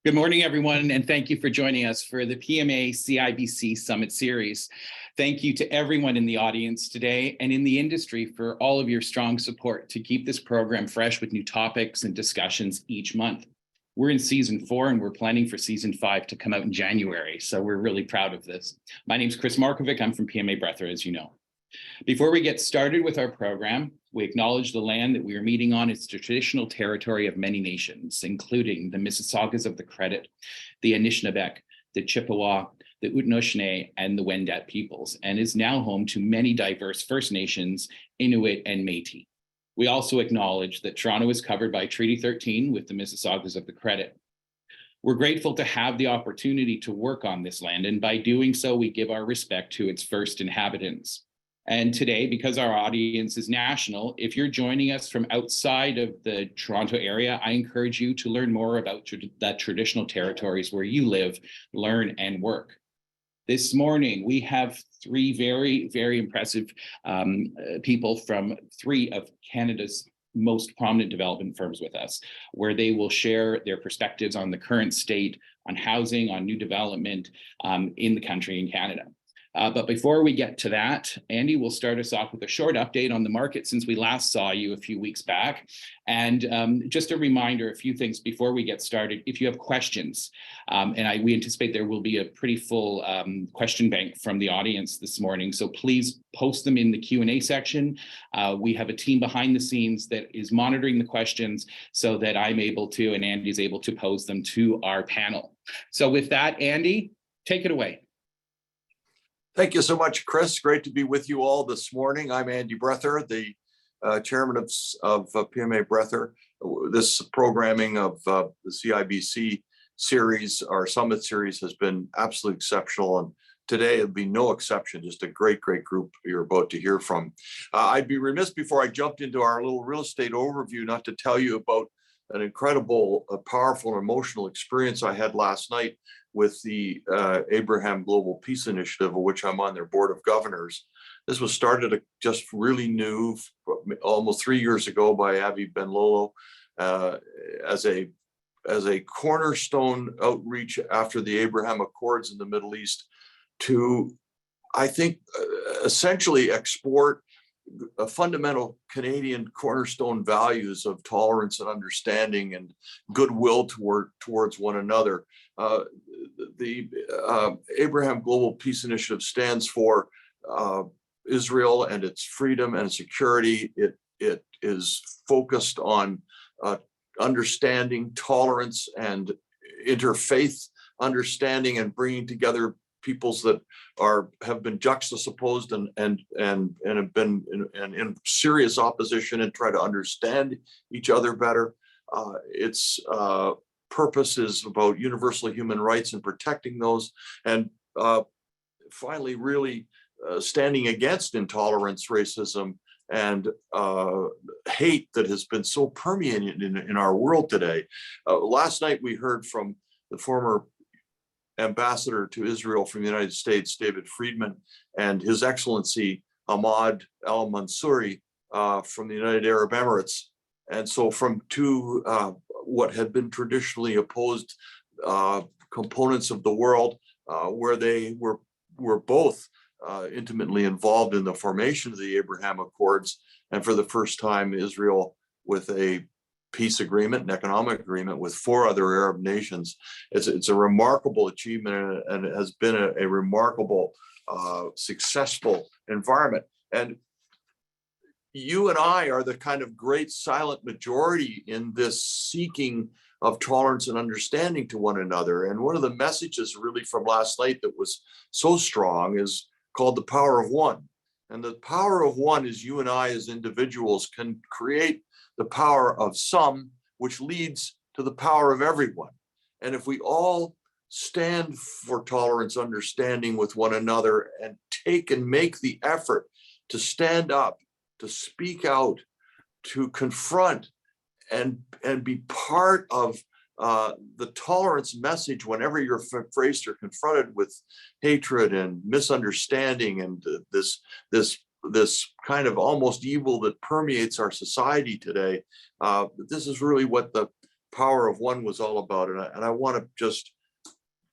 Good morning, everyone, and thank you for joining us for the PMA-CIBC Summit Series. Thank you to everyone in the audience today and in the industry for all of your strong support to keep this program fresh with new topics and discussions each month. We're in season 4 and we're planning for season 5 to come out in January, so we're really proud of this. My name is Chris Markovic. I'm from PMA-Brethour, as you know. Before we get started with our program, we acknowledge the land that we are meeting on is the traditional territory of many nations, including the Mississaugas of the Credit, the Anishinaabeg, the Chippewa, the Haudenosaunee, and the Wendat peoples, and is now home to many diverse First Nations, Inuit, and Métis. We also acknowledge that Toronto is covered by Treaty 13 with the Mississaugas of the Credit. We're grateful to have the opportunity to work on this land, and by doing so, we give our respect to its first inhabitants. And today, because our audience is national, if you're joining us from outside of the Toronto area, I encourage you to learn more about that traditional territories where you live, learn, and work. This morning, we have 3 very, very impressive people from 3 of Canada's most prominent development firms with us, where they will share their perspectives on the current state, on housing, on new development in the country in Canada. But before we get to that, Andy will start us off with a short update on the market since we last saw you a few weeks back. And just a reminder, a few things before we get started. If you have questions, we anticipate there will be a pretty full question bank from the audience this morning, so please post them in the Q&A section. We have a team behind the scenes that is monitoring the questions so that I'm able to and Andy's able to pose them to our panel. So with that, Andy, take it away. Thank you so much, Chris. Great to be with you all this morning. I'm Andy Brethour, the chairman of PMA-Brethour. This programming of the CIBC series, our summit series, has been absolutely exceptional. And today it'll be no exception, just a great, great group you're about to hear from. I'd be remiss before I jumped into our little real estate overview not to tell you about an incredible, powerful, and emotional experience I had last night with the Abraham Global Peace Initiative, of which I'm on their board of governors. This was started just really new, almost 3 years ago by Avi Ben-Lolo as a cornerstone outreach after the Abraham Accords in the Middle East to, I think, essentially export fundamental Canadian cornerstone values of tolerance and understanding and goodwill towards one another. The Abraham Global Peace Initiative stands for Israel and its freedom and security. It is focused on understanding, tolerance, and interfaith understanding, and bringing together peoples that have been juxtaposed and have been in serious opposition, and try to understand each other better. Its purpose is about universal human rights and protecting those, and finally really standing against intolerance, racism, and hate that has been so permeated in our world today. Last night we heard from the former ambassador to Israel from the United States, David Friedman, and His Excellency Ahmad al-Mansouri from the United Arab Emirates. And so from 2 what had been traditionally opposed components of the world, where they were both intimately involved in the formation of the Abraham Accords, and for the first time, Israel with a peace agreement, an economic agreement with 4 other Arab nations. It's a remarkable achievement, and it has been a remarkable, successful environment. And you and I are the kind of great silent majority in this seeking of tolerance and understanding to one another. And one of the messages really from last night that was so strong is called the power of one. And the power of one is you and I as individuals can create the power of some, which leads to the power of everyone. And if we all stand for tolerance, understanding with one another, and take and make the effort to stand up, to speak out, to confront and be part of the tolerance message whenever you're faced or confronted with hatred and misunderstanding and this kind of almost evil that permeates our society today. This is really what the power of one was all about. And I want to just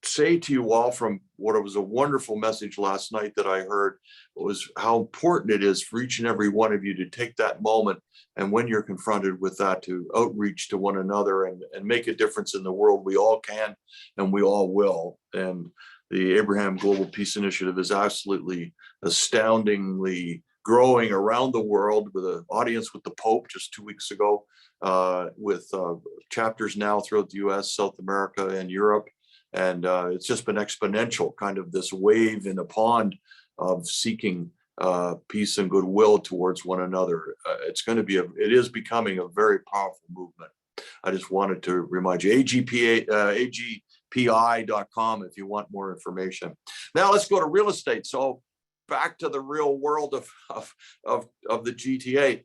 say to you all from what was a wonderful message last night that I heard was how important it is for each and every one of you to take that moment. And when you're confronted with that, to outreach to one another and make a difference in the world. We all can and we all will. And the Abraham Global Peace Initiative is absolutely astoundingly growing around the world, with an audience with the Pope just 2 weeks ago, with chapters now throughout the US, South America, and Europe. And it's just been exponential, kind of this wave in a pond of seeking peace and goodwill towards one another. It is becoming a very powerful movement. I just wanted to remind you, agpi.com if you want more information. Now let's go to real estate. So back to the real world of the GTA.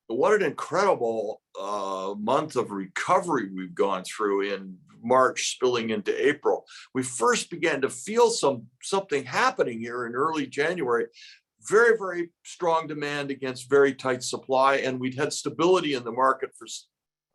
What an incredible month of recovery we've gone through in March, spilling into April. We first began to feel something happening here in early January. Very, very strong demand against very tight supply, and we'd had stability in the market for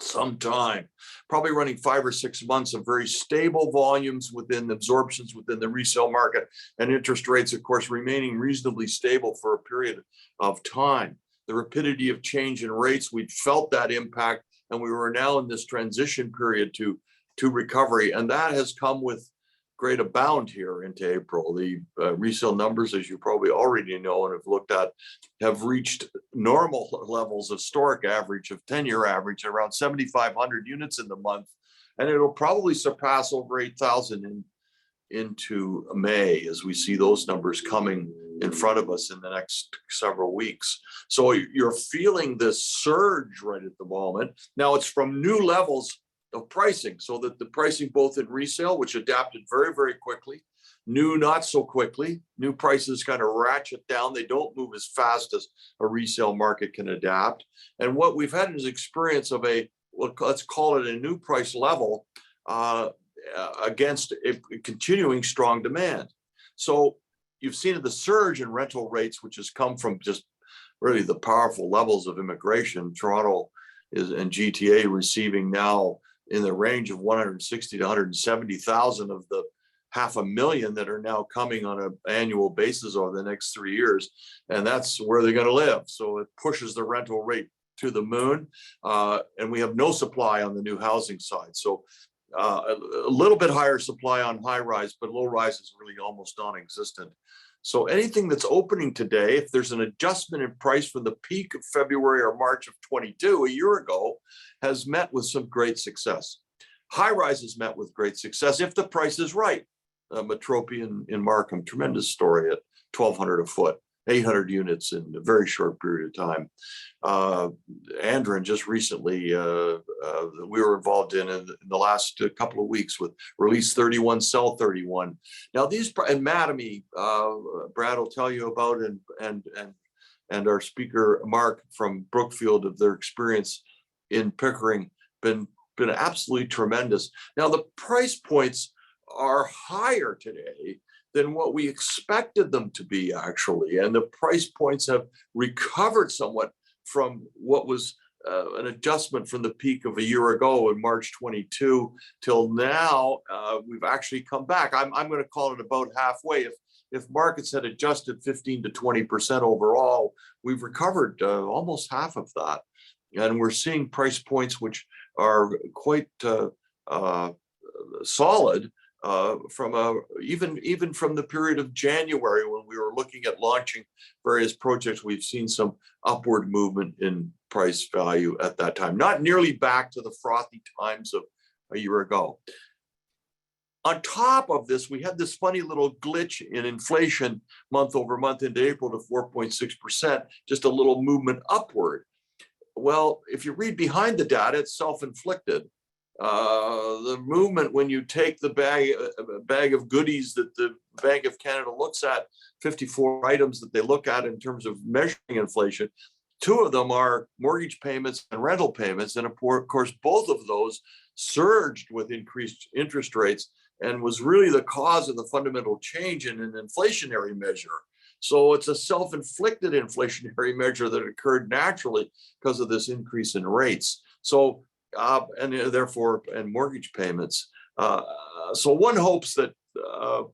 some time, probably running 5 or 6 months of very stable volumes within absorptions within the resale market, and interest rates, of course, remaining reasonably stable for a period of time. The rapidity of change in rates, we'd felt that impact, and we were now in this transition period to recovery, and that has come with great abound here into April. The resale numbers, as you probably already know and have looked at, have reached normal levels of historic average of 10-year average, around 7,500 units in the month, and it'll probably surpass over 8,000 into May as we see those numbers coming in front of us in the next several weeks. So you're feeling this surge right at the moment. Now it's from new levels of pricing, so that the pricing both in resale, which adapted very, very quickly, new not so quickly. New prices kind of ratchet down. They don't move as fast as a resale market can adapt. And what we've had is experience of let's call it a new price level against a continuing strong demand. So you've seen the surge in rental rates, which has come from just really the powerful levels of immigration. Toronto and GTA receiving now in the range of 160 to 170,000 of the 500,000 that are now coming on an annual basis over the next 3 years. And that's where they're going to live. So it pushes the rental rate to the moon. And we have no supply on the new housing side. So a little bit higher supply on high rise, but low rise is really almost non-existent. So anything that's opening today, if there's an adjustment in price from the peak of February or March of 22, a year ago, has met with some great success. High rise has met with great success if the price is right. Mattamy in Markham, tremendous story at $1,200 a foot, 800 units in a very short period of time. Andren just recently, we were involved in the last couple of weeks with Release 31, Sell 31. Now these, and Mattamy, Brad will tell you about, and our speaker, Mark from Brookfield, of their experience in Pickering, been absolutely tremendous. Now the price points are higher today than what we expected them to be, actually. And the price points have recovered somewhat from what was an adjustment from the peak of a year ago in March 22 till now. We've actually come back. I'm going to call it about halfway. If markets had adjusted 15 to 20% overall, we've recovered almost half of that. And we're seeing price points which are quite solid. From even from the period of January when we were looking at launching various projects, we've seen some upward movement in price value at that time. Not nearly back to the frothy times of a year ago. On top of this, we had this funny little glitch in inflation month over month into April to 4.6%, just a little movement upward. Well, if you read behind the data, it's self-inflicted. The movement, when you take the bag of goodies that the Bank of Canada looks at, 54 items that they look at in terms of measuring inflation, 2 of them are mortgage payments and rental payments. And of course, both of those surged with increased interest rates and was really the cause of the fundamental change in an inflationary measure. So it's a self-inflicted inflationary measure that occurred naturally because of this increase in rates. So and therefore, and mortgage payments. So one hopes that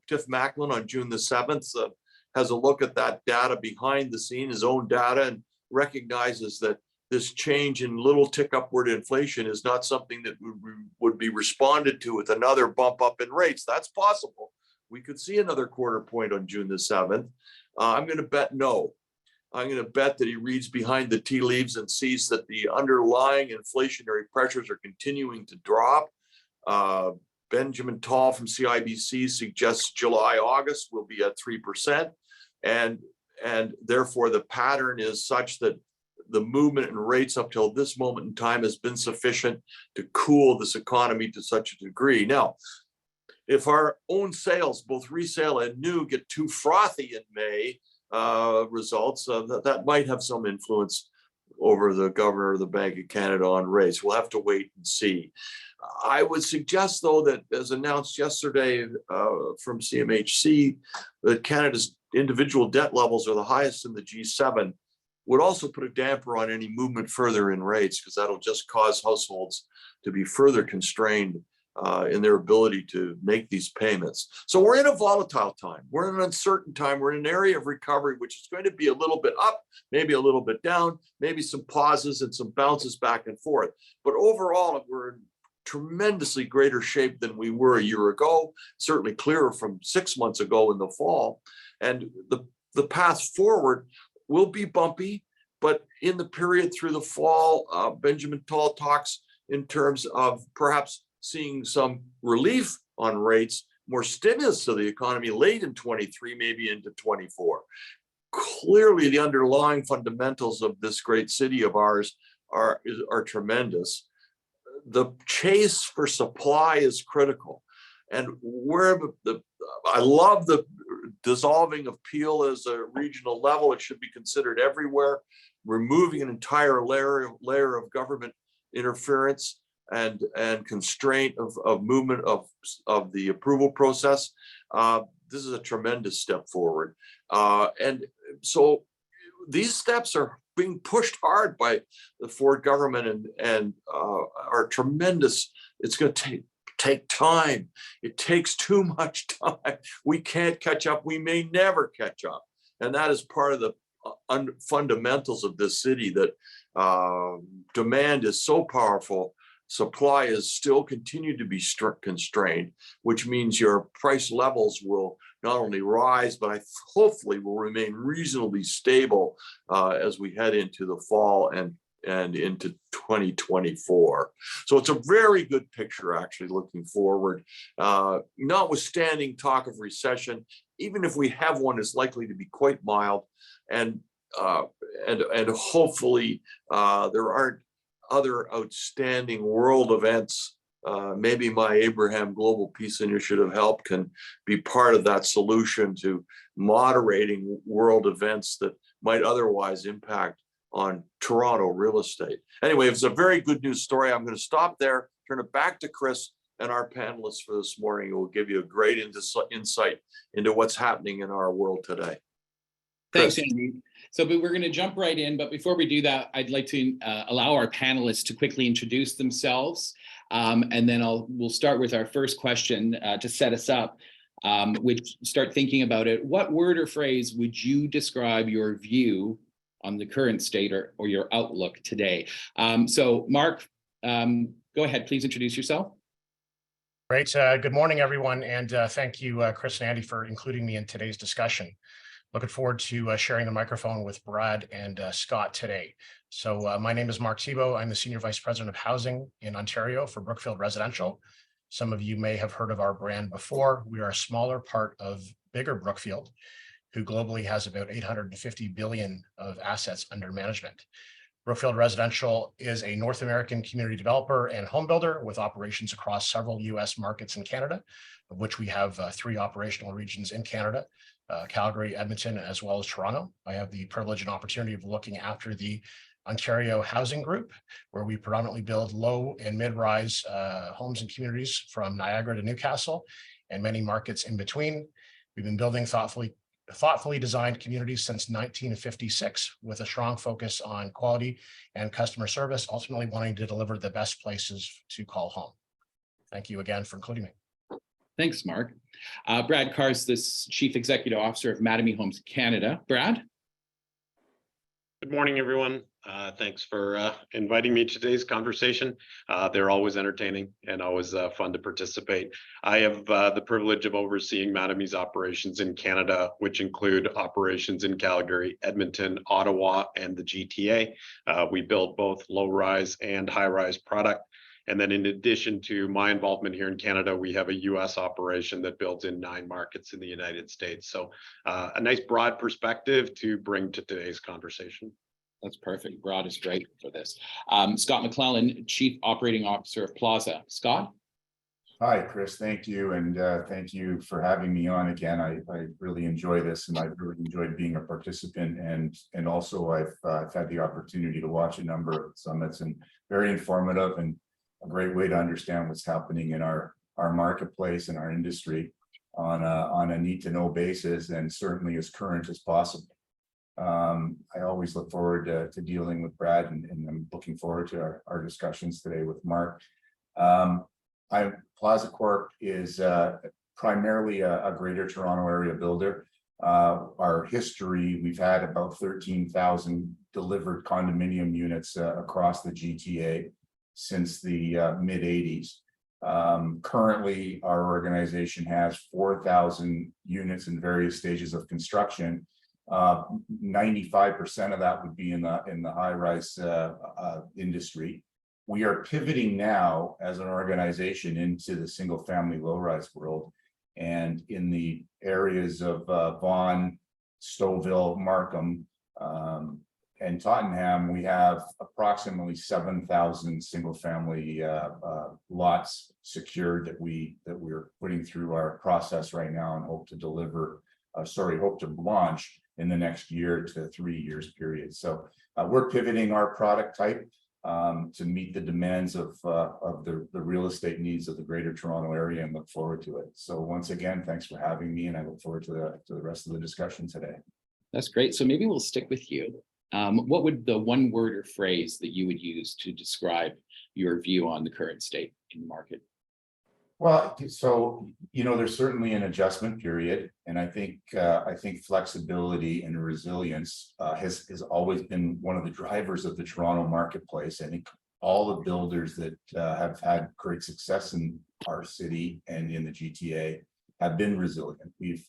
Tiff Mclellan on June the 7th has a look at that data behind the scene, his own data, and recognizes that this change in little tick upward inflation is not something that would be responded to with another bump up in rates. That's possible. We could see another quarter point on June the 7th. I'm going to bet no. I'm going to bet that he reads behind the tea leaves and sees that the underlying inflationary pressures are continuing to drop. Benjamin Tall from CIBC suggests July, August will be at 3%. And therefore the pattern is such that the movement in rates up till this moment in time has been sufficient to cool this economy to such a degree. Now, if our own sales, both resale and new, get too frothy in May results, that might have some influence over the governor of the Bank of Canada on rates. We'll have to wait and see. I would suggest, though, that as announced yesterday from CMHC, that Canada's individual debt levels are the highest in the G7, would also put a damper on any movement further in rates, because that'll just cause households to be further constrained in their ability to make these payments. So we're in a volatile time. We're in an uncertain time. We're in an area of recovery, which is going to be a little bit up, maybe a little bit down, maybe some pauses and some bounces back and forth. But overall, we're in tremendously greater shape than we were a year ago, certainly clearer from 6 months ago in the fall. And the path forward will be bumpy, but in the period through the fall, Benjamin Tall talks in terms of perhaps seeing some relief on rates, more stimulus to the economy late in 23, maybe into 24. Clearly, the underlying fundamentals of this great city of ours are tremendous. The chase for supply is critical. And where I love the dissolving of Peel as a regional level. It should be considered everywhere, removing an entire layer of government interference and constraint of movement of the approval process. This is a tremendous step forward. And so these steps are being pushed hard by the Ford government and are tremendous. It's going to take time. It takes too much time. We can't catch up. We may never catch up. And that is part of the fundamentals of this city, that demand is so powerful. Supply is still continue to be constrained, which means your price levels will not only rise, but hopefully will remain reasonably stable as we head into the fall and into 2024. So it's a very good picture, actually, looking forward. Notwithstanding talk of recession, even if we have one, it's likely to be quite mild, and hopefully there aren't other outstanding world events. Maybe my Abraham Global Peace Initiative help can be part of that solution to moderating world events that might otherwise impact on Toronto real estate. Anyway, it's a very good news story. I'm going to stop there, turn it back to Chris and our panelists for this morning, who will give you a great insight into what's happening in our world today. Thanks, Andy. So we're going to jump right in. But before we do that, I'd like to allow our panelists to quickly introduce themselves. And then we'll start with our first question to set us up, which start thinking about it. What word or phrase would you describe your view on the current state or your outlook today? So Mark, go ahead, please introduce yourself. Great. Good morning, everyone. And thank you, Chris and Andy, for including me in today's discussion. Looking forward to sharing the microphone with Brad and Scott today. So my name is Marc Thibault. I'm the Senior Vice President of Housing in Ontario for Brookfield Residential. Some of you may have heard of our brand before. We are a smaller part of bigger Brookfield, who globally has about 850 billion of assets under management. Brookfield Residential is a North American community developer and home builder with operations across several US markets in Canada, of which we have 3 operational regions in Canada, Calgary, Edmonton, as well as Toronto. I have the privilege and opportunity of looking after the Ontario Housing Group, where we predominantly build low and mid-rise homes and communities from Niagara to Newcastle and many markets in between. We've been building thoughtfully thoughtfully designed communities since 1956 with a strong focus on quality and customer service, ultimately wanting to deliver the best places to call home. Thank you again for including me. Thanks, Mark. Brad Carr is the Chief Executive Officer of Mattamy Homes Canada. Brad? Good morning, everyone. Thanks for inviting me to today's conversation. They're always entertaining and always fun to participate. I have the privilege of overseeing Mattamy's operations in Canada, which include operations in Calgary, Edmonton, Ottawa, and the GTA. We build both low-rise and high-rise product. And then in addition to my involvement here in Canada, we have a US operation that builds in 9 markets in the United States. So a nice broad perspective to bring to today's conversation. That's perfect. Broad is great for this. Scott Mclellan, Chief Operating Officer of Plaza. Scott? Hi, Chris. Thank you. And thank you for having me on again. I really enjoy this, and I've really enjoyed being a participant. And also I've had the opportunity to watch a number of summits, and very informative and a great way to understand what's happening in our marketplace and our industry on a need to know basis, and certainly as current as possible. I always look forward to dealing with Brad, and I'm looking forward to our discussions today with Mark. Plaza Corp is primarily a Greater Toronto Area builder. Our history, we've had about 13,000 delivered condominium units across the GTA since the mid-80s. Currently, our organization has 4,000 units in various stages of construction. 95% of that would be in the high-rise industry. We are pivoting now as an organization into the single-family low-rise world, and in the areas of Vaughan, Stouffville, Markham, and Tottenham, we have approximately 7,000 single-family lots secured that we're putting through our process right now, and hope to launch in the next year to 3 years period. So we're pivoting our product type to meet the demands of the real estate needs of the Greater Toronto Area, and look forward to it. So once again, thanks for having me, and I look forward to the rest of the discussion today. That's great. So maybe we'll stick with you. What would the one word or phrase that you would use to describe your view on the current state in the market? Well, so, there's certainly an adjustment period, and I think flexibility and resilience has always been one of the drivers of the Toronto marketplace. I think all the builders that have had great success in our city and in the GTA have been resilient. We've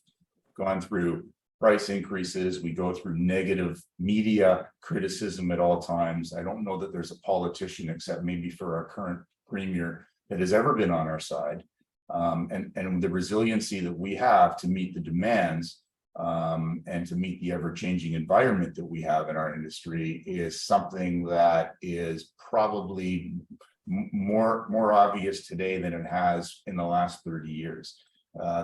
gone through price increases. We go through negative media criticism at all times. I don't know that there's a politician, except maybe for our current premier, that has ever been on our side. And the resiliency that we have to meet the demands and to meet the ever-changing environment that we have in our industry is something that is probably more obvious today than it has in the last 30 years.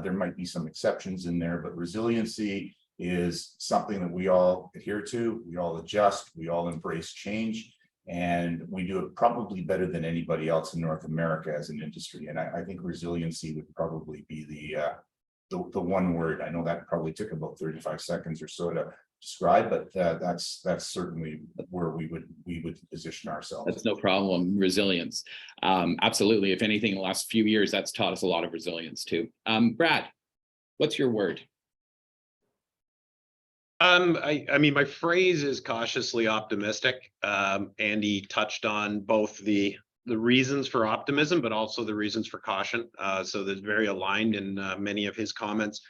There might be some exceptions in there, but resiliency is something that we all adhere to, we all adjust, we all embrace change, and we do it probably better than anybody else in North America as an industry. And I think resiliency would probably be the one word. I know that probably took about 35 seconds or so to describe, but that's certainly where we would position ourselves. That's no problem. Resilience. Absolutely. If anything, in the last few years, that's taught us a lot of resilience too. Brad, what's your word? I mean, my phrase is cautiously optimistic. Andy touched on both the reasons for optimism, but also the reasons for caution. So that's very aligned in many of his comments.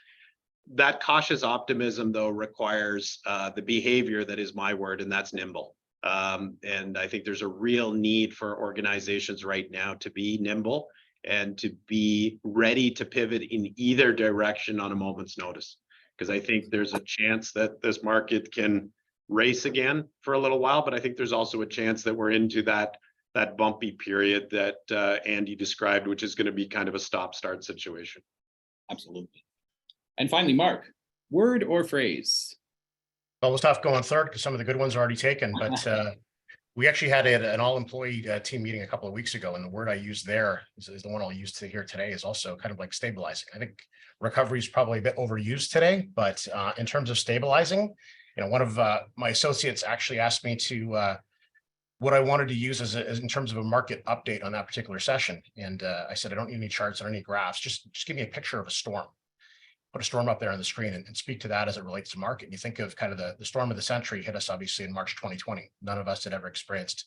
That cautious optimism, though, requires the behavior that is my word, and that's nimble. And I think there's a real need for organizations right now to be nimble and to be ready to pivot in either direction on a moment's notice. Because I think there's a chance that this market can race again for a little while, but I think there's also a chance that we're into that bumpy period that Andy described, which is going to be kind of a stop-start situation. Absolutely. And finally, Mark, word or phrase? Well, we'll stop going third because some of the good ones are already taken, but We actually had an all-employee team meeting a couple of weeks ago, and the word I used there is the one I'll use to here today, is also kind of like stabilizing. I think recovery is probably a bit overused today, but in terms of stabilizing, one of my associates actually asked me to what I wanted to use as in terms of a market update on that particular session. And I said, I don't need any charts, I don't need graphs, just give me a picture of a storm. Put a storm up there on the screen and speak to that as it relates to market. You think of kind of the storm of the century hit us obviously in March 2020. None of us had ever experienced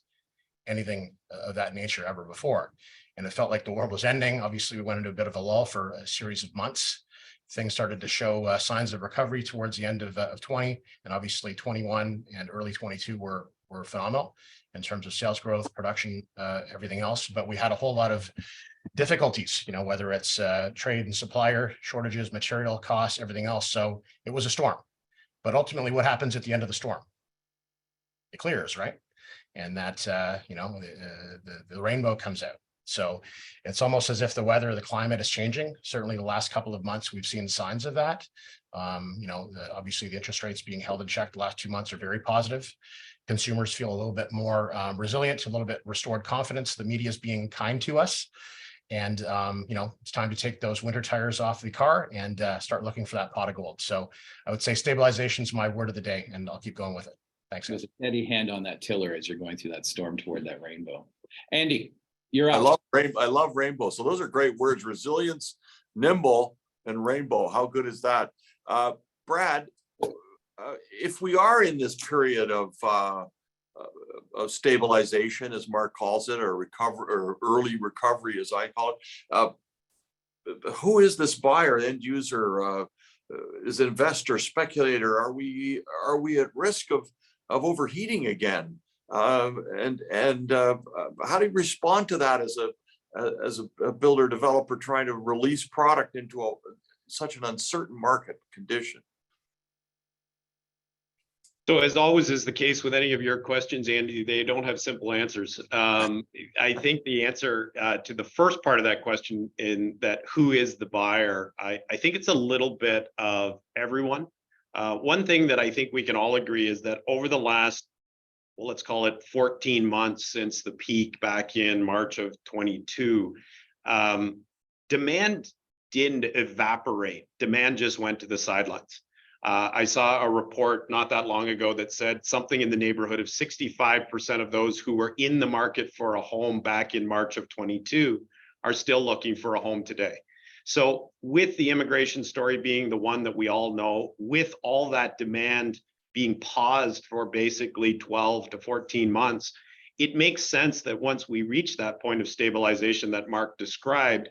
anything of that nature ever before. And it felt like the world was ending. Obviously, we went into a bit of a lull for a series of months. Things started to show signs of recovery towards the end of 20, and obviously 21 and early 22 were phenomenal in terms of sales growth, production, everything else. But we had a whole lot of difficulties, whether it's trade and supplier shortages, material costs, everything else. So it was a storm. But ultimately, what happens at the end of the storm? It clears, right? And that, the rainbow comes out. So it's almost as if the weather, the climate is changing. Certainly the last couple of months, we've seen signs of that. Obviously the interest rates being held in check the last 2 months are very positive. Consumers feel a little bit more resilient, a little bit restored confidence. The media is being kind to us. And, it's time to take those winter tires off the car and start looking for that pot of gold. So I would say stabilization is my word of the day, and I'll keep going with it. Thanks. There's a steady hand on that tiller as you're going through that storm toward that rainbow. Andy, you're I up. love rainbow. So those are great words: resilience, nimble, and rainbow. How good is that? Brad, if we are in this period of stabilization, as Mark calls it, or recovery, or early recovery, as I call it, who is this buyer, end user, is investor, speculator? Are we at risk of overheating again? And how do you respond to that as a builder developer trying to release product into such an uncertain market condition? So as always is the case with any of your questions, Andy, they don't have simple answers. I think the answer to the first part of that question, in that who is the buyer, I think it's a little bit of everyone. One thing that I think we can all agree is that over the last, well, let's call it 14 months since the peak back in March of 22, demand didn't evaporate. Demand just went to the sidelines. I saw a report not that long ago that said something in the neighborhood of 65% of those who were in the market for a home back in March of 22 are still looking for a home today. So with the immigration story being the one that we all know, with all that demand being paused for basically 12 to 14 months, it makes sense that once we reach that point of stabilization that Mark described,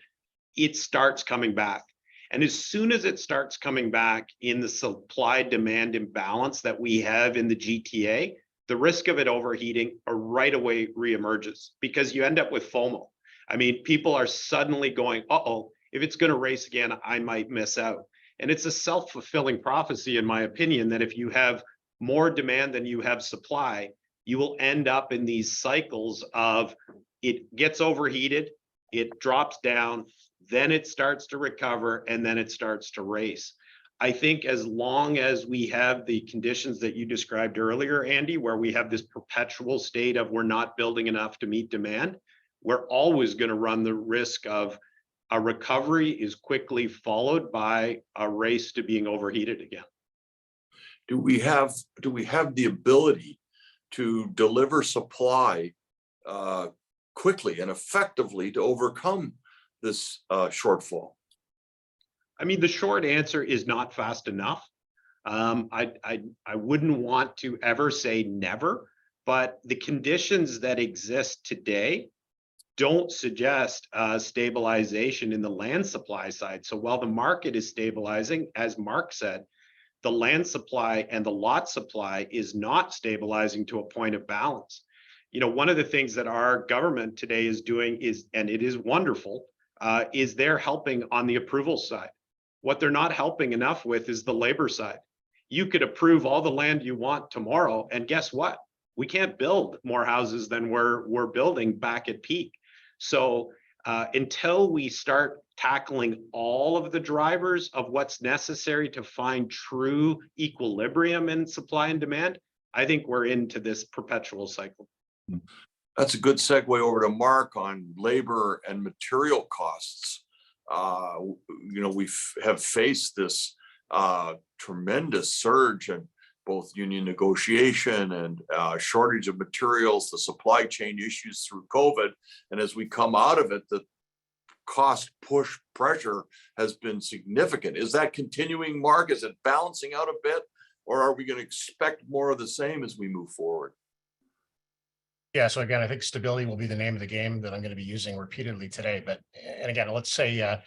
it starts coming back. And as soon as it starts coming back in the supply-demand imbalance that we have in the GTA, the risk of it overheating right away reemerges, because you end up with FOMO. I mean, people are suddenly going, uh-oh, if it's going to race again, I might miss out. And it's a self-fulfilling prophecy, in my opinion, that if you have more demand than you have supply, you will end up in these cycles of it gets overheated, it drops down, then it starts to recover, and then it starts to race. I think as long as we have the conditions that you described earlier, Andy, where we have this perpetual state of we're not building enough to meet demand, we're always going to run the risk of a recovery is quickly followed by a race to being overheated again. Do we have the ability to deliver supply quickly and effectively to overcome this shortfall? I mean, the short answer is not fast enough. I wouldn't want to ever say never, but the conditions that exist today don't suggest stabilization in the land supply side. So while the market is stabilizing, as Mark said, the land supply and the lot supply is not stabilizing to a point of balance. One of the things that our government today is doing is, and it is wonderful, is they're helping on the approval side. What they're not helping enough with is the labor side. You could approve all the land you want tomorrow, and guess what? We can't build more houses than we're building back at peak. So until we start tackling all of the drivers of what's necessary to find true equilibrium in supply and demand, I think we're into this perpetual cycle. That's a good segue over to Mark on labor and material costs. We have faced this tremendous surge in both union negotiation and shortage of materials, the supply chain issues through COVID. And as we come out of it, the cost push pressure has been significant. Is that continuing, Mark? Is it balancing out a bit? Or are we going to expect more of the same as we move forward? Yeah, so again, I think stability will be the name of the game that I'm going to be using repeatedly today. But, and again, let's say,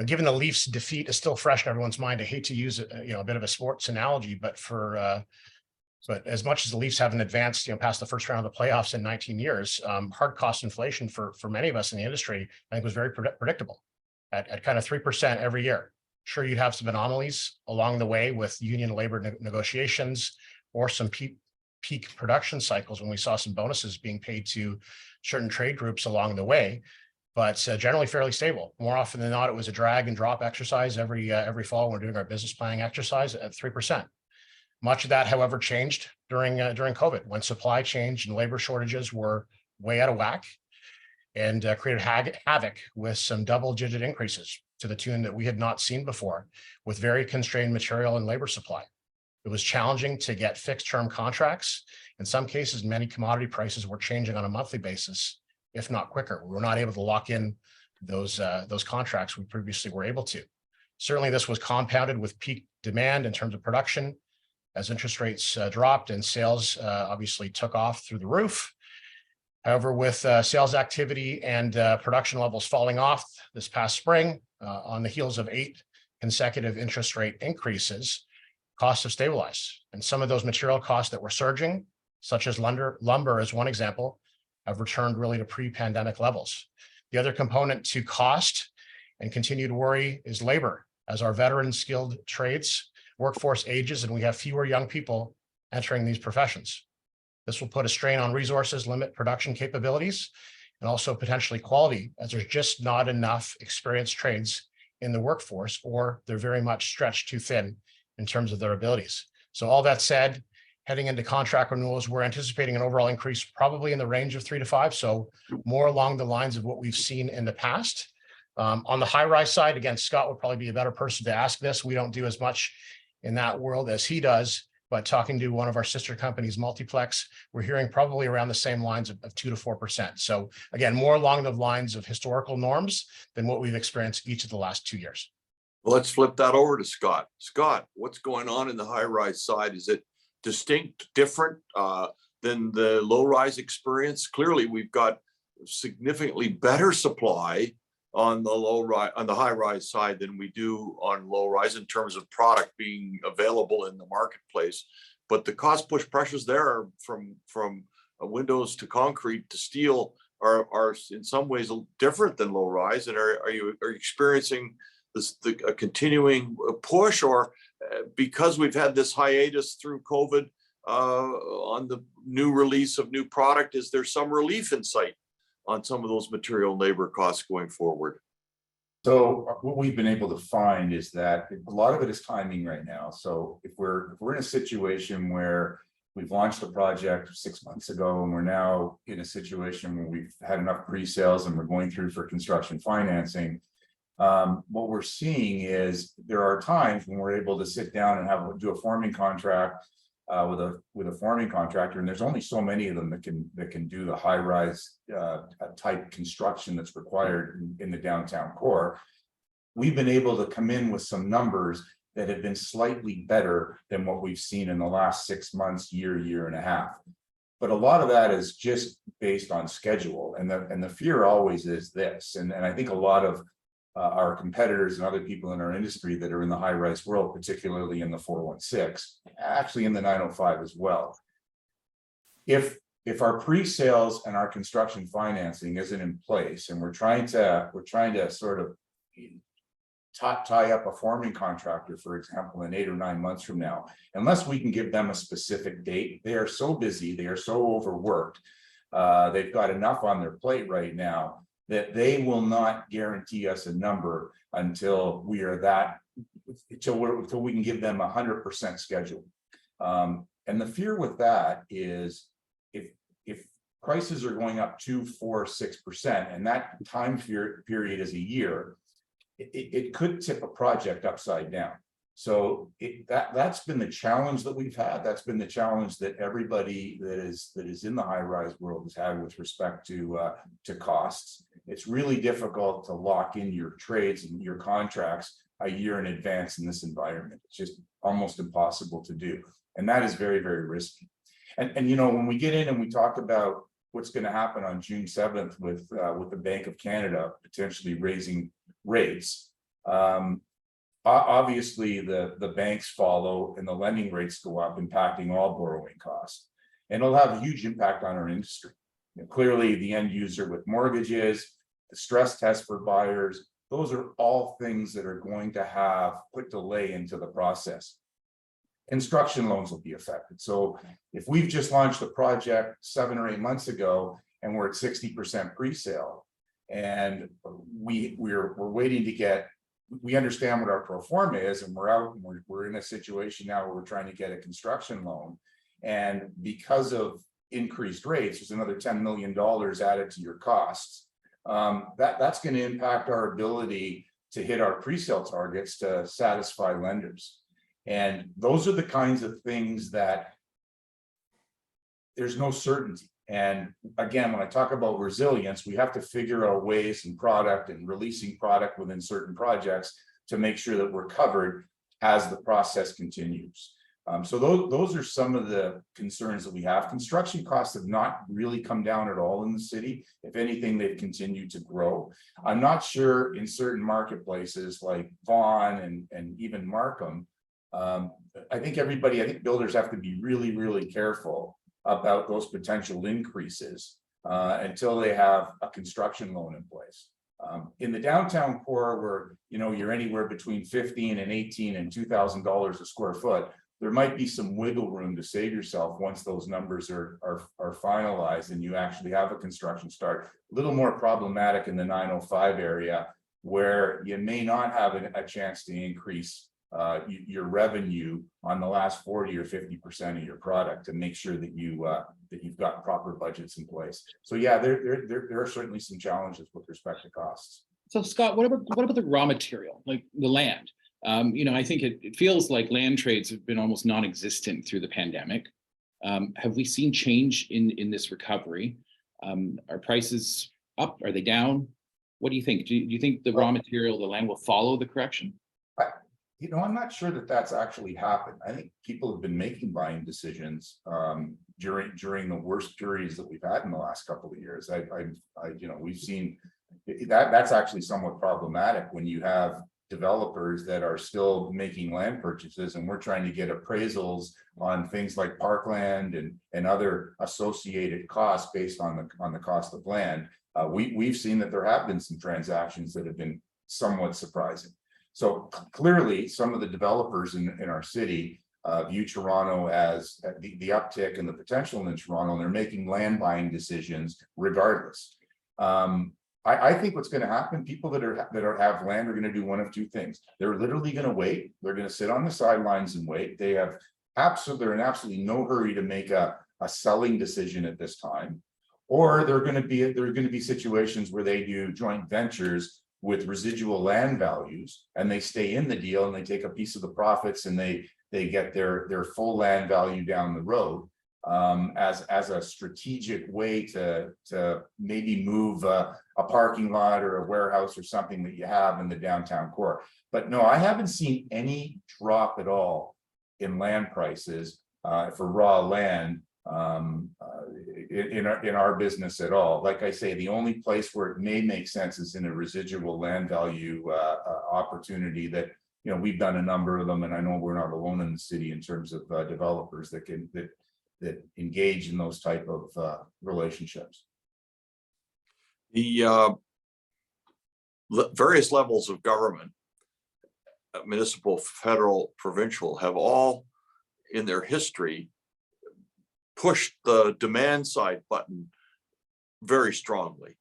given the Leafs defeat is still fresh in everyone's mind, I hate to use a bit of a sports analogy, but but as much as the Leafs haven't advanced, past the first round of the playoffs in 19 years, hard cost inflation for many of us in the industry, I think was very predictable at kind of 3% every year. Sure, you'd have some anomalies along the way with union labor negotiations or some peak production cycles when we saw some bonuses being paid to certain trade groups along the way, but generally fairly stable. More often than not, it was a drag and drop exercise every fall when we're doing our business planning exercise at 3%. Much of that, however, changed during COVID when supply chain and labor shortages were way out of whack and created havoc with some double-digit increases to the tune that we had not seen before with very constrained material and labor supply. It was challenging to get fixed term contracts. In some cases, many commodity prices were changing on a monthly basis, if not quicker. We were not able to lock in those contracts we previously were able to. Certainly, this was compounded with peak demand in terms of production as interest rates dropped and sales obviously took off through the roof. However, with sales activity and production levels falling off this past spring on the heels of 8 consecutive interest rate increases, costs have stabilized. And some of those material costs that were surging, such as lumber as one example, have returned really to pre-pandemic levels. The other component to cost and continued worry is labor. As our veteran skilled trades workforce ages and we have fewer young people entering these professions. This will put a strain on resources, limit production capabilities, and also potentially quality, as there's just not enough experienced trades in the workforce, or they're very much stretched too thin in terms of their abilities. So all that said, heading into contract renewals, we're anticipating an overall increase probably in the range of 3 to 5. So more along the lines of what we've seen in the past. On the high-rise side, again, Scott would probably be a better person to ask this. We don't do as much in that world as he does, but talking to one of our sister companies, Multiplex, we're hearing probably around the same lines of 2 to 4%. So again, more along the lines of historical norms than what we've experienced each of the last 2 years. Well, let's flip that over to Scott. Scott, what's going on in the high-rise side? Is it distinct, different than the low-rise experience? Clearly, we've got significantly better supply on the high-rise side than we do on low-rise in terms of product being available in the marketplace. But the cost push pressures there are from windows to concrete to steel are in some ways different than low-rise. And are you experiencing a continuing push, or because we've had this hiatus through COVID on the new release of new product, is there some relief in sight on some of those material and labor costs going forward? So what we've been able to find is that a lot of it is timing right now. So if we're in a situation where we've launched a project 6 months ago and we're now in a situation where we've had enough pre-sales and we're going through for construction financing, what we're seeing is there are times when we're able to sit down and do a forming contract with a forming contractor, and there's only so many of them that can do the high-rise type construction that's required in the downtown core. We've been able to come in with some numbers that have been slightly better than what we've seen in the last 6 months, year and a half. But a lot of that is just based on schedule, and the fear always is this, and I think a lot of our competitors and other people in our industry that are in the high-rise world, particularly in the 416, actually in the 905 as well. If our pre-sales and our construction financing isn't in place, and we're trying to sort of tie up a forming contractor, for example, in 8 or 9 months from now, unless we can give them a specific date, they are so busy, they are so overworked, they've got enough on their plate right now that they will not guarantee us a number until we can give them 100% schedule. And the fear with that is if prices are going up 2%, 4%, 6%, and that time period is a year, it could tip a project upside down. So that's been the challenge that we've had. That's been the challenge that everybody that is in the high-rise world has had with respect to costs. It's really difficult to lock in your trades and your contracts a year in advance in this environment. It's just almost impossible to do, and that is very, very risky. And you know, when we get in and we talk about what's going to happen on June 7th with the Bank of Canada potentially raising rates, obviously the banks follow and the lending rates go up, impacting all borrowing costs, and it'll have a huge impact on our industry. You know, clearly the end user with mortgages, the stress test for buyers, those are all things that are going to put delay into the process. Construction loans will be affected. So if we've just launched a project 7 or 8 months ago and we're at 60% pre-sale, and we're waiting to get, we understand what our pro forma is, and we're out and we're in a situation now where we're trying to get a construction loan, and because of increased rates, there's another $10 million added to your costs. That's going to impact our ability to hit our pre-sale targets to satisfy lenders. And those are the kinds of things that there's no certainty. And again, when I talk about resilience, we have to figure out ways and product and releasing product within certain projects to make sure that we're covered as the process continues. So those are some of the concerns that we have. Construction costs have not really come down at all in the city. If anything, they've continued to grow. I'm not sure in certain marketplaces like Vaughan and even Markham. I think builders have to be really, really careful about those potential increases until they have a construction loan in place. In the downtown core, where you're anywhere between $15 and $18 and $2,000 a square foot, there might be some wiggle room to save yourself once those numbers are finalized and you actually have a construction start. A little more problematic in the 905 area, where you may not have a chance to increase your revenue on the last 40 or 50% of your product to make sure that you've got proper budgets in place. So yeah, there are certainly some challenges with respect to costs. So Scott, what about the raw material, like the land? I think it feels like land trades have been almost non-existent through the pandemic. Have we seen change in this recovery? Are prices up? Are they down? What do you think? Do you think the raw material, the land, will follow the correction? I'm not sure that that's actually happened. I think people have been making buying decisions during the worst periods that we've had in the last couple of years. We've seen that's actually somewhat problematic when you have developers that are still making land purchases, and we're trying to get appraisals on things like parkland and other associated costs based on the cost of land. We've seen that there have been some transactions that have been somewhat surprising. So clearly, some of the developers in our city view Toronto as the uptick and the potential in Toronto, and they're making land buying decisions regardless. I think what's going to happen, people that have land are going to do one of two things. They're literally going to wait. They're going to sit on the sidelines and wait. They're in absolutely no hurry to make a selling decision at this time. Or there are going to be situations where they do joint ventures with residual land values, and they stay in the deal and they take a piece of the profits, and they get their full land value down the road as a strategic way to maybe move a parking lot or a warehouse or something that you have in the downtown core. But no, I haven't seen any drop at all in land prices for raw land in our business at all. Like I say, the only place where it may make sense is in a residual land value opportunity that we've done a number of them, and I know we're not alone in the city in terms of developers that engage in those type of relationships. The various levels of government, municipal, federal, provincial, have all in their history pushed the demand side button very strongly.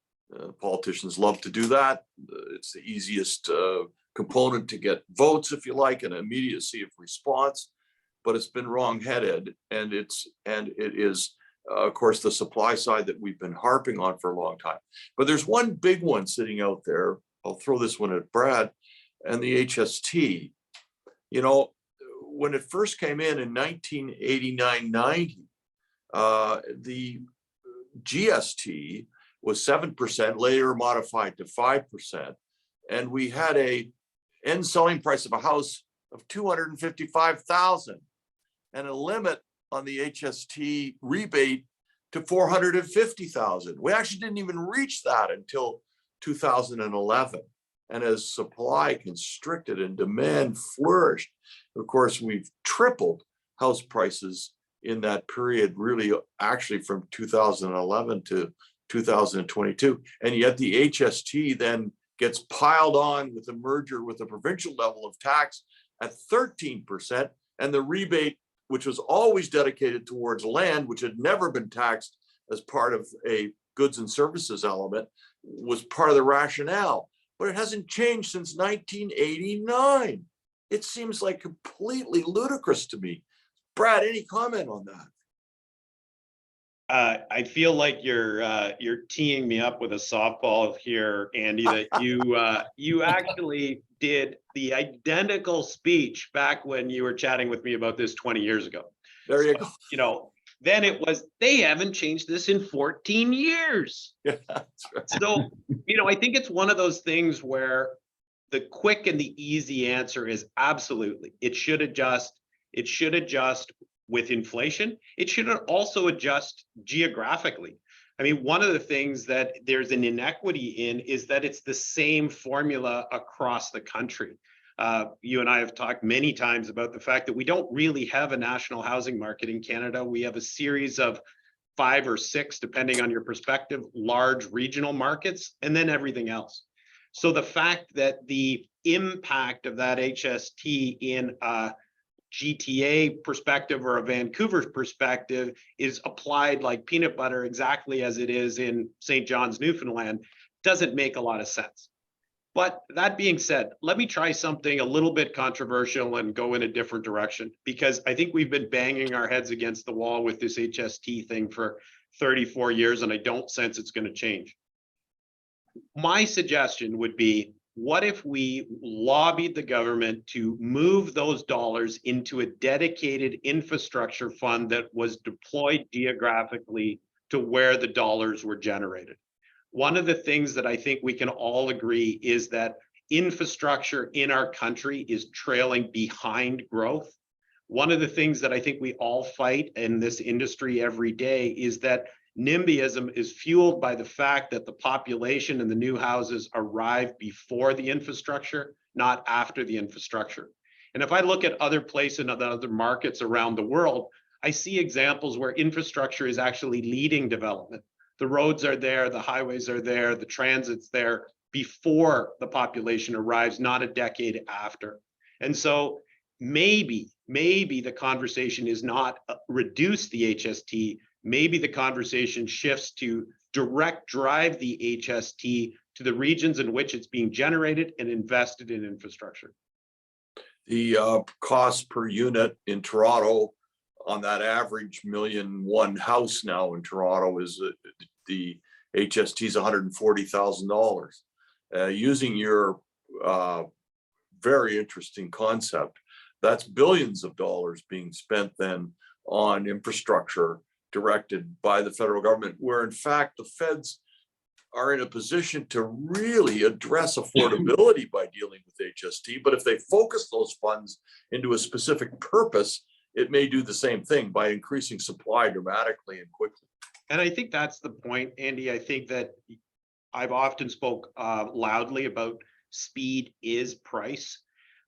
Politicians love to do that. It's the easiest component to get votes, if you like, and immediacy of response. But it's been wrong-headed, and it is of course, the supply side that we've been harping on for a long time. But there's one big one sitting out there. I'll throw this one at Brad, and the HST. You know, when it first came in 1989-90, the GST was 7%, later modified to 5%. And we had a end selling price of a house of $255,000 and a limit on the HST rebate to $450,000. We actually didn't even reach that until 2011. And as supply constricted and demand flourished, of course, we've tripled house prices in that period, really actually from 2011 to 2022. And yet the HST then gets piled on with a merger with the provincial level of tax at 13%. And the rebate, which was always dedicated towards land, which had never been taxed as part of a goods and services element, was part of the rationale. But it hasn't changed since 1989. It seems like completely ludicrous to me. Brad, any comment on that? I feel like you're teeing me up with a softball here, Andy, that you actually did the identical speech back when you were chatting with me about this 20 years ago. There you go. You know, then it was, they haven't changed this in 14 years. Yeah, that's right. So, you know, I think it's one of those things where the quick and the easy answer is absolutely. It should adjust. It should adjust with inflation. It should also adjust geographically. I mean, one of the things that there's an inequity in is that it's the same formula across the country. You and I have talked many times about the fact that we don't really have a national housing market in Canada. We have a series of 5 or 6, depending on your perspective, large regional markets, and then everything else. So the fact that the impact of that HST in a GTA perspective or a Vancouver perspective is applied like peanut butter exactly as it is in St. John's, Newfoundland, doesn't make a lot of sense. But that being said, let me try something a little bit controversial and go in a different direction, because I think we've been banging our heads against the wall with this HST thing for 34 years, and I don't sense it's going to change. My suggestion would be, what if we lobbied the government to move those dollars into a dedicated infrastructure fund that was deployed geographically to where the dollars were generated? One of the things that I think we can all agree is that infrastructure in our country is trailing behind growth. One of the things that I think we all fight in this industry every day is that NIMBYism is fueled by the fact that the population and the new houses arrive before the infrastructure, not after the infrastructure. And if I look at other places and other markets around the world, I see examples where infrastructure is actually leading development. The roads are there, the highways are there, the transit's there before the population arrives, not a decade after. And so maybe the conversation is not reduce the HST. Maybe the conversation shifts to direct drive the HST to the regions in which it's being generated and invested in infrastructure. The cost per unit in Toronto on that average $1.1 million house now in Toronto is the HST is $140,000. Using your very interesting concept, that's billions of dollars being spent then on infrastructure directed by the federal government, where in fact the feds are in a position to really address affordability by dealing with HST. But if they focus those funds into a specific purpose, it may do the same thing by increasing supply dramatically and quickly. And I think that's the point, Andy. I think that I've often spoke loudly about speed is price.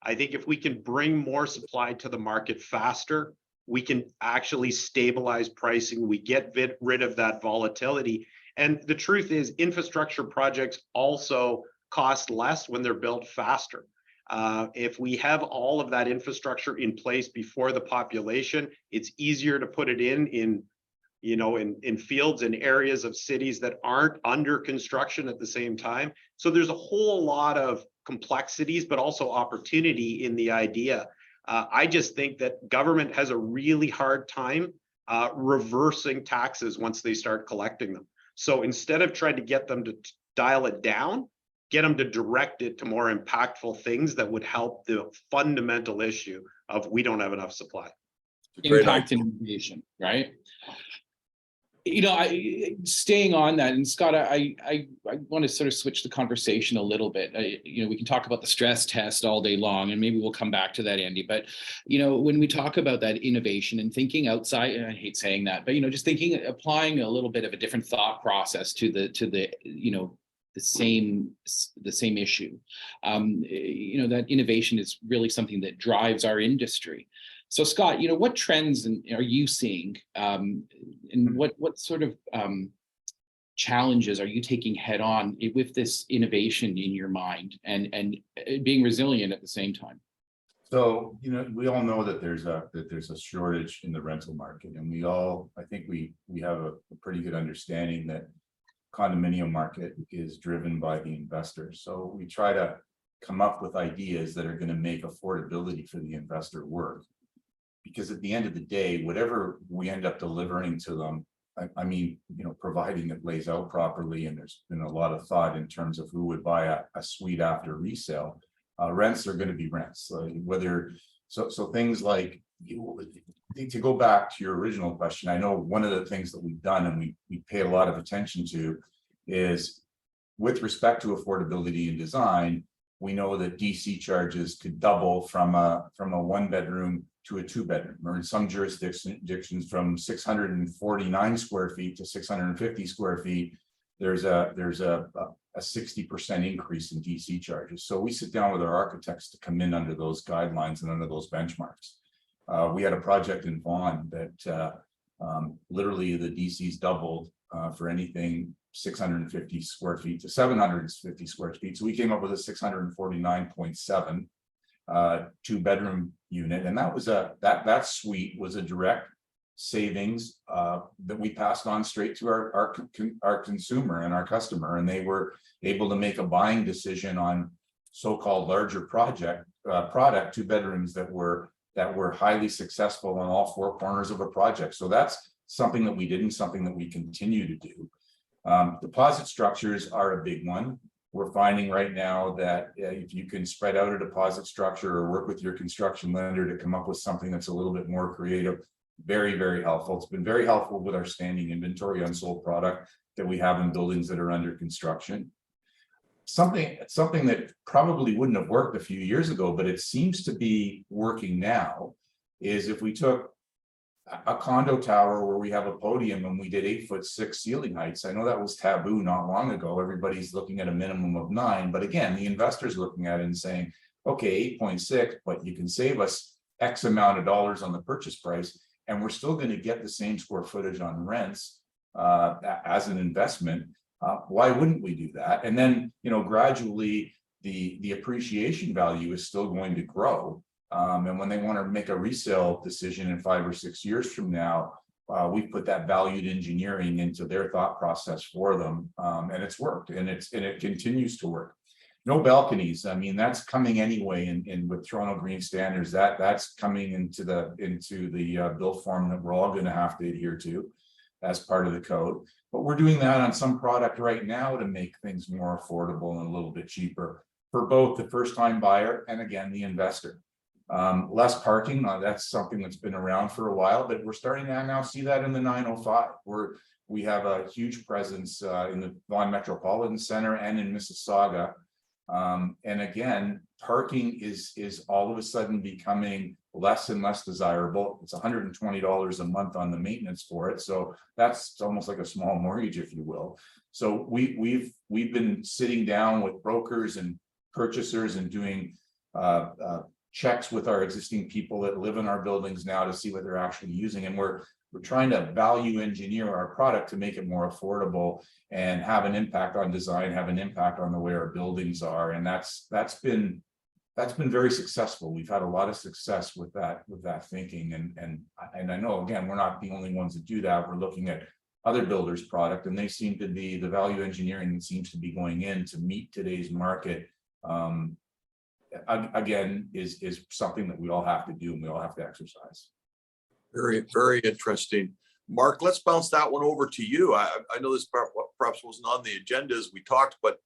I think if we can bring more supply to the market faster, we can actually stabilize pricing. We get rid of that volatility. And the truth is, infrastructure projects also cost less when they're built faster. If we have all of that infrastructure in place before the population, it's easier to put it in fields and areas of cities that aren't under construction at the same time. So there's a whole lot of complexities, but also opportunity in the idea. I just think that government has a really hard time reversing taxes once they start collecting them. So instead of trying to get them to dial it down, get them to direct it to more impactful things that would help the fundamental issue of we don't have enough supply. Great Impact and innovation, right? You know, staying on that, and Scott, I want to sort of switch the conversation a little bit. You know, we can talk about the stress test all day long, and maybe we'll come back to that, Andy. But you know, when we talk about that innovation and thinking outside, and I hate saying that, but you know, just thinking, applying a little bit of a different thought process to the you know, the same issue. You know, that innovation is really something that drives our industry. So Scott, you know, what trends are you seeing, and what sort of challenges are you taking head on with this innovation in your mind, and being resilient at the same time? So, you know, we all know that there's a shortage in the rental market, and I think we have a pretty good understanding that condominium market is driven by the investors. So we try to come up with ideas that are going to make affordability for the investor work. Because at the end of the day, whatever we end up delivering to them, I mean, you know, providing it lays out properly, and there's been a lot of thought in terms of who would buy a suite after resale. Rents are going to be rents, so things like, to go back to your original question, I know one of the things that we've done and we pay a lot of attention to is with respect to affordability and design. We know that DC charges could double from a 1-bedroom to a 2-bedroom, or in some jurisdictions from 649 square feet to 650 square feet. There's a 60% increase in DC charges. So we sit down with our architects to come in under those guidelines and under those benchmarks. We had a project in Vaughan that literally the DCs doubled for anything 650 square feet to 750 square feet. So we came up with a 649.7 2-bedroom unit, and that was that suite was a direct savings that we passed on straight to our consumer and our customer, and they were able to make a buying decision on so-called larger product 2 bedrooms that were highly successful on all 4 corners of a project. So that's something that we did and something that we continue to do. Deposit structures are a big one. We're finding right now that if you can spread out a deposit structure or work with your construction lender to come up with something that's a little bit more creative, very, very helpful. It's been very helpful with our standing inventory unsold product that we have in buildings that are under construction. Something that probably wouldn't have worked a few years ago, but it seems to be working now, is if we took a condo tower where we have a podium and we did 8'6" ceiling heights. I know that was taboo not long ago. Everybody's looking at a minimum of 9, but again, the investor's looking at it and saying, okay, 8.6, but you can save us X amount of dollars on the purchase price, and we're still going to get the same square footage on rents as an investment. Why wouldn't we do that? And then, you know, gradually the appreciation value is still going to grow. And when they want to make a resale decision in 5 or 6 years from now, we put that valued engineering into their thought process for them, and it's worked, and it continues to work. No balconies. I mean, that's coming anyway, and with Toronto Green Standards, that's coming into the bill form that we're all going to have to adhere to as part of the code. But we're doing that on some product right now to make things more affordable and a little bit cheaper for both the first-time buyer and, again, the investor. Less parking, that's something that's been around for a while, but we're starting to now see that in the 905, where we have a huge presence in the Vaughan Metropolitan Center and in Mississauga. And again, parking is all of a sudden becoming less and less desirable. It's $120 a month on the maintenance for it, so that's almost like a small mortgage, if you will. So we've been sitting down with brokers and purchasers and doing checks with our existing people that live in our buildings now to see what they're actually using, and we're trying to value engineer our product to make it more affordable and have an impact on design, have an impact on the way our buildings are, and that's been very successful. We've had a lot of success with that thinking, and I know, again, we're not the only ones that do that. We're looking at other builders' product, and they seem to be, the value engineering seems to be going in to meet today's market. Again, is something that we all have to do and we all have to exercise. Very, very interesting. Mark, let's bounce that one over to you. I know this perhaps wasn't on the agenda as we talked, but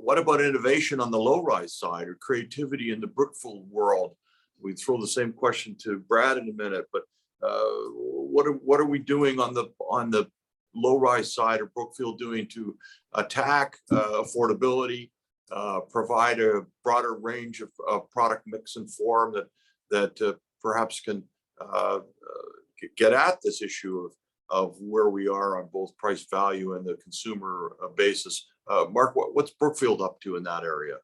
what about innovation on the low-rise side or creativity in the Brookfield world? We throw the same question to Brad in a minute, but what are we doing on the low-rise side of Brookfield doing to attack affordability, provide a broader range of product mix and form that perhaps can get at this issue of where we are on both price value and the consumer basis. Mark, what's Brookfield up to in that area?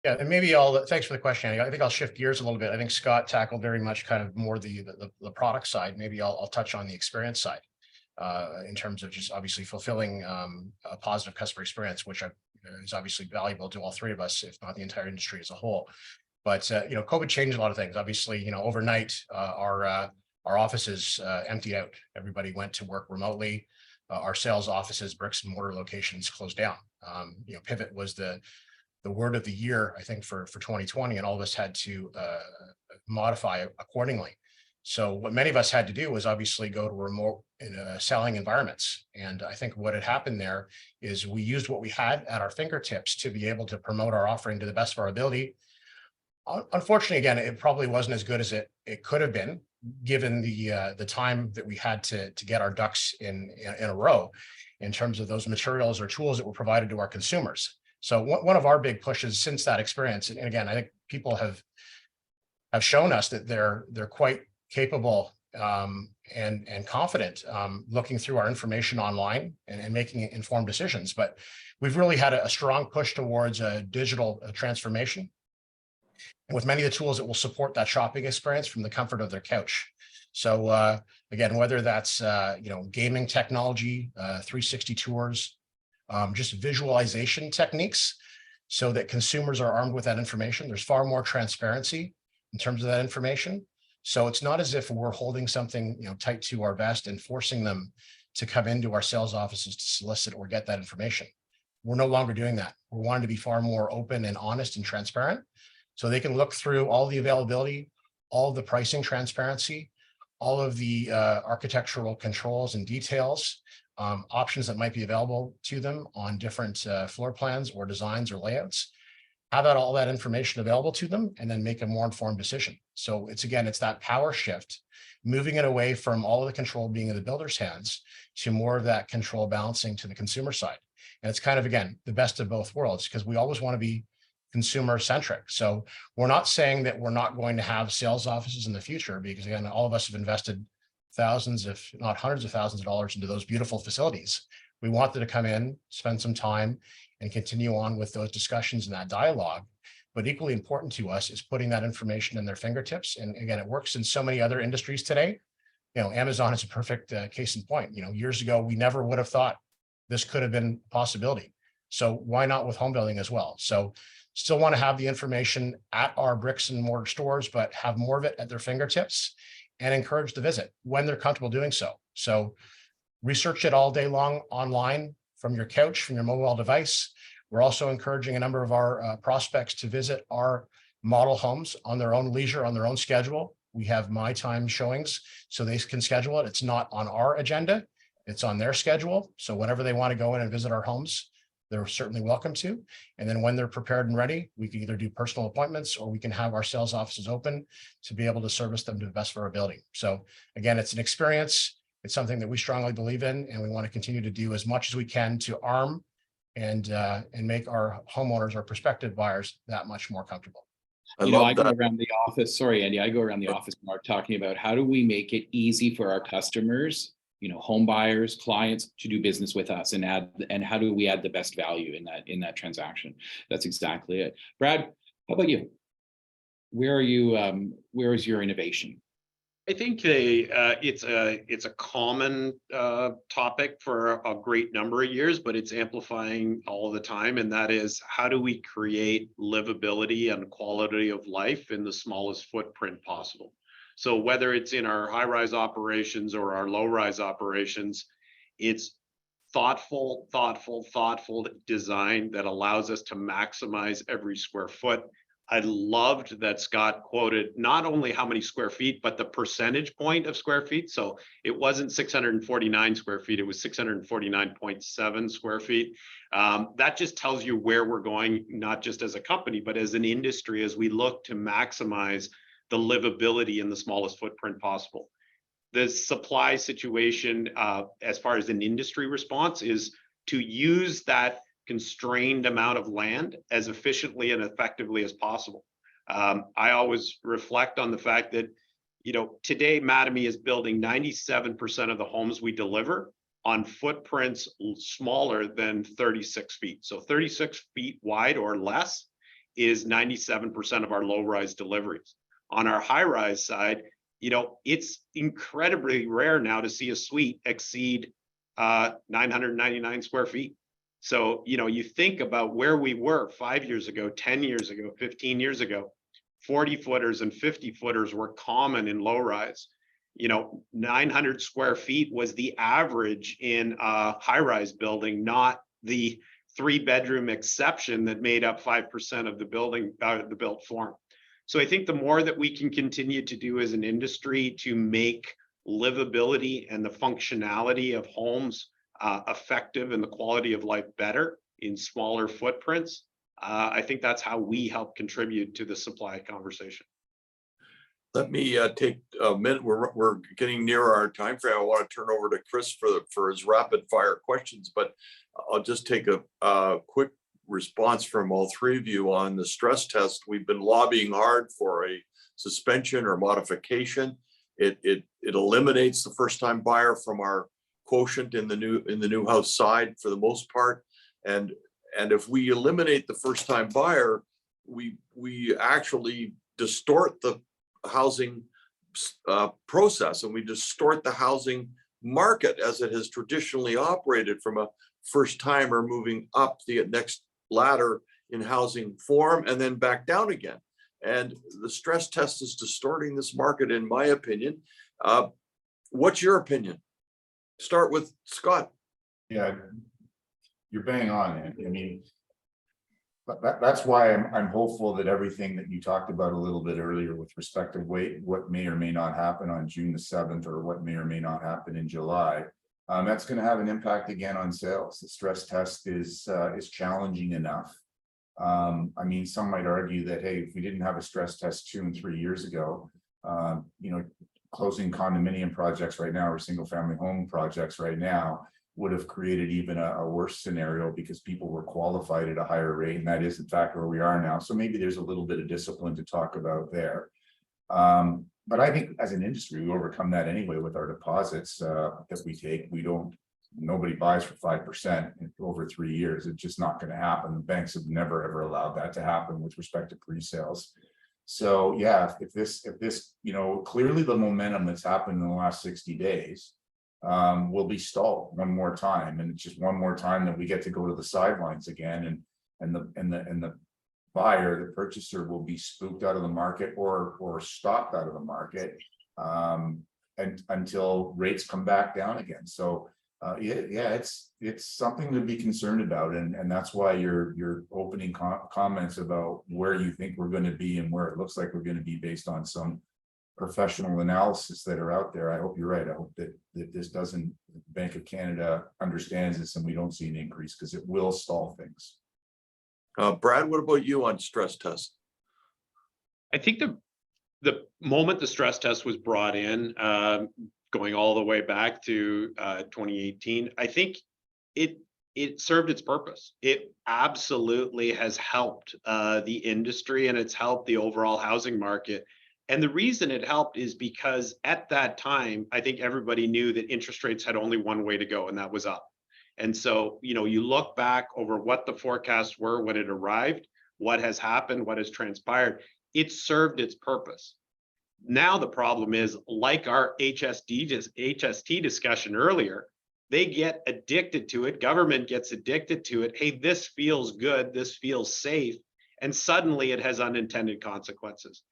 Yeah, and maybe thanks for the question, Andy. I think I'll shift gears a little bit. I think Scott tackled very much kind of more the product side. Maybe I'll touch on the experience side in terms of just obviously fulfilling a positive customer experience, which is obviously valuable to all three of us, if not the entire industry as a whole. But COVID changed a lot of things. Obviously, overnight our offices emptied out. Everybody went to work remotely. Our sales offices, bricks and mortar locations closed down. Pivot was the word of the year, I think, for 2020, and all of us had to modify accordingly. So what many of us had to do was obviously go to remote selling environments. And I think what had happened there is we used what we had at our fingertips to be able to promote our offering to the best of our ability. Unfortunately, again, it probably wasn't as good as it could have been, given the time that we had to get our ducks in a row in terms of those materials or tools that were provided to our consumers. So one of our big pushes since that experience, and again, I think people have shown us that they're quite capable and confident looking through our information online and making informed decisions. But we've really had a strong push towards a digital transformation, and with many of the tools that will support that shopping experience from the comfort of their couch. So again, whether that's gaming technology, 360 tours, just visualization techniques, so that consumers are armed with that information. There's far more transparency in terms of that information. So it's not as if we're holding something tight to our vest and forcing them to come into our sales offices to solicit or get that information. We're no longer doing that. We're wanting to be far more open and honest and transparent, so they can look through all the availability, all the pricing transparency, all of the architectural controls and details, options that might be available to them on different floor plans or designs or layouts, have all that information available to them, and then make a more informed decision. So it's that power shift, moving it away from all of the control being in the builder's hands to more of that control balancing to the consumer side. And it's kind of, again, the best of both worlds, because we always want to be consumer centric. So we're not saying that we're not going to have sales offices in the future, because again, all of us have invested thousands, if not hundreds of thousands of dollars into those beautiful facilities. We want them to come in, spend some time, and continue on with those discussions and that dialogue. But equally important to us is putting that information in their fingertips. And again, it works in so many other industries today. Amazon is a perfect case in point. Years ago, we never would have thought this could have been a possibility. So why not with home building as well? So still want to have the information at our bricks and mortar stores, but have more of it at their fingertips and encourage the visit when they're comfortable doing so. So research it all day long online from your couch, from your mobile device. We're also encouraging a number of our prospects to visit our model homes on their own leisure, on their own schedule. We have my time showings, so they can schedule it. It's not on our agenda, it's on their schedule. So whenever they want to go in and visit our homes, they're certainly welcome to. And then when they're prepared and ready, we can either do personal appointments, or we can have our sales offices open to be able to service them to the best of our ability. So again, it's an experience. It's something that we strongly believe in, and we want to continue to do as much as we can to arm and make our homeowners, our prospective buyers, that much more comfortable. I go around the office. Sorry, Andy, I go around the office, Mark, talking about how do we make it easy for our customers, home buyers, clients, to do business with us, and how do we add the best value in that transaction? That's exactly it. Brad, how about you? Where is your innovation? I think it's a common topic for a great number of years, but it's amplifying all the time. And that is, how do we create livability and quality of life in the smallest footprint possible? So whether it's in our high-rise operations or our low-rise operations, it's thoughtful design that allows us to maximize every square foot I loved that Scott quoted not only how many square feet, but the percentage point of square feet. So it wasn't 649 square feet, it was 649.7 square feet. That just tells you where we're going, not just as a company, but as an industry, as we look to maximize the livability in the smallest footprint possible. The supply situation, as far as an industry response, is to use that constrained amount of land as efficiently and effectively as possible. I always reflect on the fact that, you know, today Mattamy is building 97% of the homes we deliver on footprints smaller than 36 feet. So 36 feet wide or less is 97% of our low-rise deliveries. On our high-rise side, you know, it's incredibly rare now to see a suite exceed 999 square feet. So, you know, you think about where we were 5 years ago, 10 years ago, 15 years ago, 40 footers and 50 footers were common in low rise. You know, 900 square feet was the average in a high rise building, not the 3-bedroom exception that made up 5% of the building, the built form. So I think the more that we can continue to do as an industry to make livability and the functionality of homes effective and the quality of life better in smaller footprints, I think that's how we help contribute to the supply conversation. Let me take a minute. We're getting near our time frame. I want to turn over to Chris for his rapid fire questions, but I'll just take a quick response from all three of you on the stress test. We've been lobbying hard for a suspension or modification. It eliminates the first-time buyer from our quotient in the new house side for the most part, and if we eliminate the first-time buyer, we actually distort the housing process, and we distort the housing market as it has traditionally operated from a first-timer moving up the next ladder in housing form and then back down again. And the stress test is distorting this market, in my opinion. What's your opinion? Start with Scott. Yeah, you're bang on it. I mean, that's why I'm hopeful that everything that you talked about a little bit earlier with respect to what may or may not happen on June the 7th or what may or may not happen in July, that's going to have an impact again on sales. The stress test is challenging enough. I mean, some might argue that, hey, if we didn't have a stress test 2 and 3 years ago, you know, closing condominium projects right now or single family home projects right now would have created even a worse scenario because people were qualified at a higher rate, and that is in fact where we are now. So maybe there's a little bit of discipline to talk about there. But I think as an industry, we overcome that anyway with our deposits that we take. Nobody buys for 5% over 3 years. It's just not going to happen. The banks have never ever allowed that to happen with respect to pre-sales. So yeah, if this, you know, clearly the momentum that's happened in the last 60 days will be stalled one more time, and it's just one more time that we get to go to the sidelines again, and the buyer, the purchaser, will be spooked out of the market or stopped out of the market and until rates come back down again. So yeah, it's something to be concerned about, and that's why your opening comments about where you think we're going to be and where it looks like we're going to be based on some professional analysis that are out there. I hope you're right. I hope that this doesn't, Bank of Canada understands this and we don't see an increase, because it will stall things. Brad, what about you on stress test? I think the moment the stress test was brought in, going all the way back to 2018, I think it served its purpose. It absolutely has helped the industry, and it's helped the overall housing market. And the reason it helped is because at that time, I think everybody knew that interest rates had only one way to go, and that was up. And so, you know, you look back over what the forecasts were when it arrived, what has happened, what has transpired, it served its purpose. Now the problem is, like our HST discussion earlier, they get addicted to it. Government gets addicted to it. Hey, this feels good. This feels safe. And suddenly it has unintended consequences.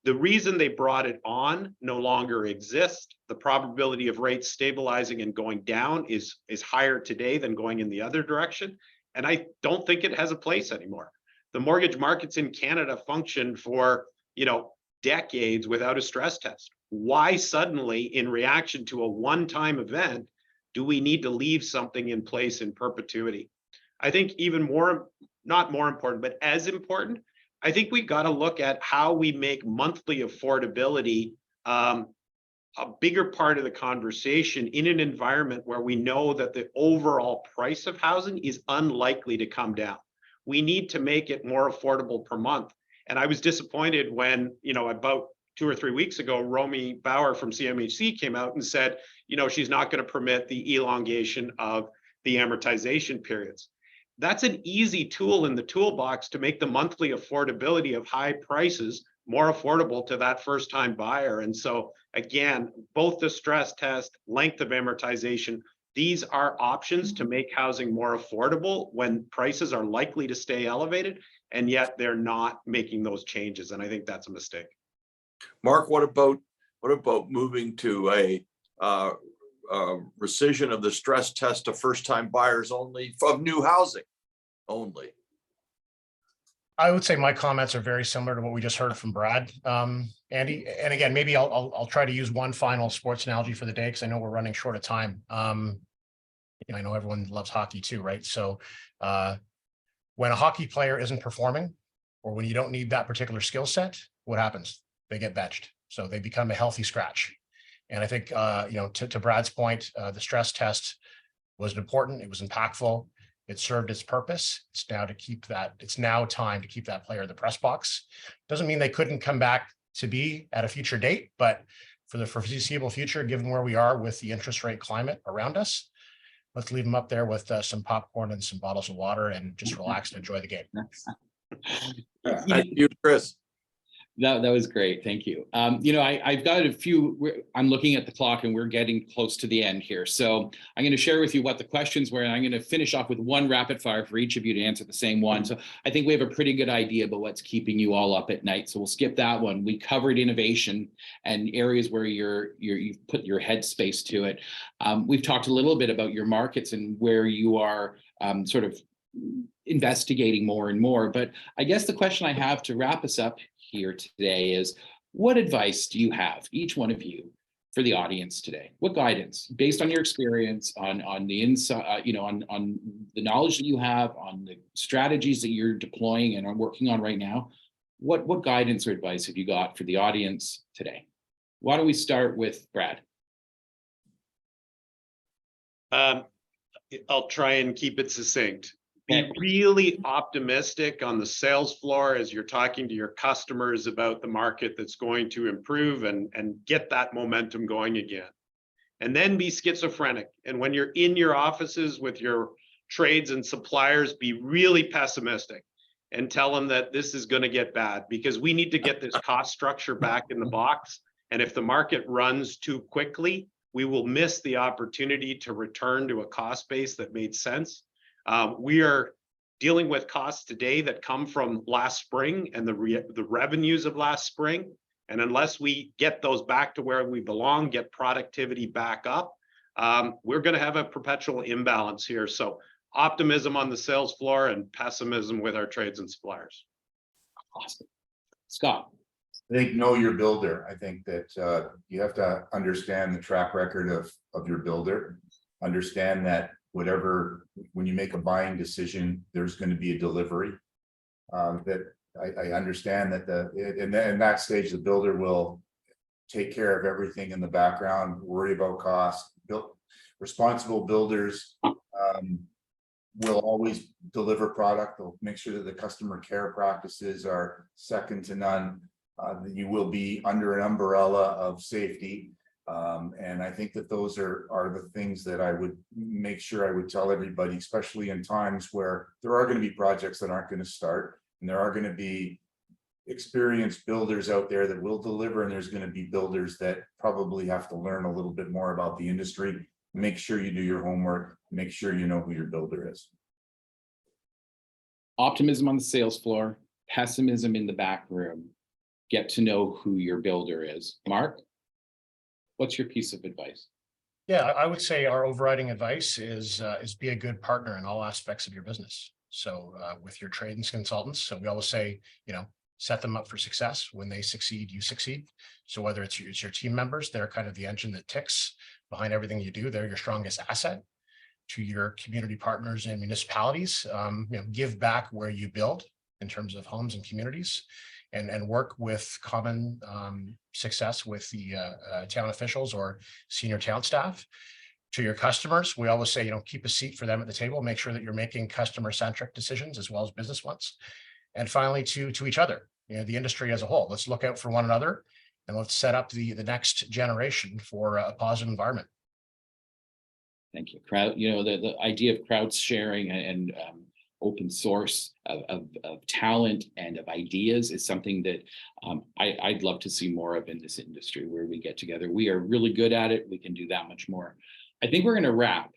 The reason they brought it on no longer exists. The probability of rates stabilizing and going down is higher today than going in the other direction. And I don't think it has a place anymore. The mortgage markets in Canada functioned for, decades without a stress test. Why suddenly, in reaction to a one-time event, do we need to leave something in place in perpetuity? I think even more, not more important, but as important, I think we've got to look at how we make monthly affordability a bigger part of the conversation in an environment where we know that the overall price of housing is unlikely to come down. We need to make it more affordable per month. And I was disappointed when, about 2 or 3 weeks ago, Romy Bauer from CMHC came out and said, she's not going to permit the elongation of the amortization periods. That's an easy tool in the toolbox to make the monthly affordability of high prices more affordable to that first-time buyer. And so, again, both the stress test, length of amortization, these are options to make housing more affordable when prices are likely to stay elevated, and yet they're not making those changes. And I think that's a mistake. Mark, what about moving to a rescission of the stress test to first-time buyers only of new housing only? I would say my comments are very similar to what we just heard from Brad, Andy. And again, maybe I'll try to use one final sports analogy for the day, because I know we're running short of time. I know everyone loves hockey too, right? So when a hockey player isn't performing, or when you don't need that particular skill set, what happens? They get benched. So they become a healthy scratch. And I think, to Brad's point, the stress test was important. It was impactful. It served its purpose. It's now time to keep that player in the press box. Doesn't mean they couldn't come back to be at a future date, but for the foreseeable future, given where we are with the interest rate climate around us, let's leave them up there with some popcorn and some bottles of water and just relax and enjoy the game. Thank you, Chris. That was great. Thank you. I've got a few, I'm looking at the clock and we're getting close to the end here. So I'm going to share with you what the questions were, and I'm going to finish off with one rapid fire for each of you to answer the same one. So I think we have a pretty good idea about what's keeping you all up at night. So we'll skip that one. We covered innovation and areas where you've put your headspace to it. We've talked a little bit about your markets and where you are sort of investigating more and more. But I guess the question I have to wrap us up here today is, what advice do you have, each one of you, for the audience today? What guidance, based on your experience, on the inside, on the knowledge that you have, on the strategies that you're deploying and are working on right now? What guidance or advice have you got for the audience today? Why don't we start with Brad? I'll try and keep it succinct. Be really optimistic on the sales floor as you're talking to your customers about the market that's going to improve, and get that momentum going again. And then be schizophrenic. And when you're in your offices with your trades and suppliers, be really pessimistic and tell them that this is going to get bad, because we need to get this cost structure back in the box. And if the market runs too quickly, we will miss the opportunity to return to a cost base that made sense. We are dealing with costs today that come from last spring and the revenues of last spring. And unless we get those back to where we belong, get productivity back up, we're going to have a perpetual imbalance here. So optimism on the sales floor and pessimism with our trades and suppliers. Awesome. Scott? I think know your builder. I think that you have to understand the track record of your builder. Understand that when you make a buying decision, there's going to be a delivery. That I understand that in that stage, the builder will take care of everything in the background, worry about cost. Responsible builders will always deliver product. They'll make sure that the customer care practices are second to none. You will be under an umbrella of safety. And I think that those are the things that I would make sure I would tell everybody, especially in times where there are going to be projects that aren't going to start, and there are going to be experienced builders out there that will deliver, and there's going to be builders that probably have to learn a little bit more about the industry. Make sure you do your homework, make sure you know who your builder is. Optimism on the sales floor, pessimism in the back room. Get to know who your builder is. Mark, what's your piece of advice? Yeah, I would say our overriding advice is be a good partner in all aspects of your business. So with your trades consultants, so we always say, set them up for success. When they succeed, you succeed. So whether it's your team members, they're kind of the engine that ticks behind everything you do. They're your strongest asset. To your community partners and municipalities, give back where you build in terms of homes and communities, and work with common success with the town officials or senior town staff. To your customers, we always say, keep a seat for them at the table, make sure that you're making customer-centric decisions as well as business ones. And finally, to each other, the industry as a whole, let's look out for one another and let's set up the next generation for a positive environment. Thank you. The idea of crowd sharing and open source of talent and of ideas is something that I'd love to see more of in this industry, where we get together. We are really good at it. We can do that much more. I think we're going to wrap.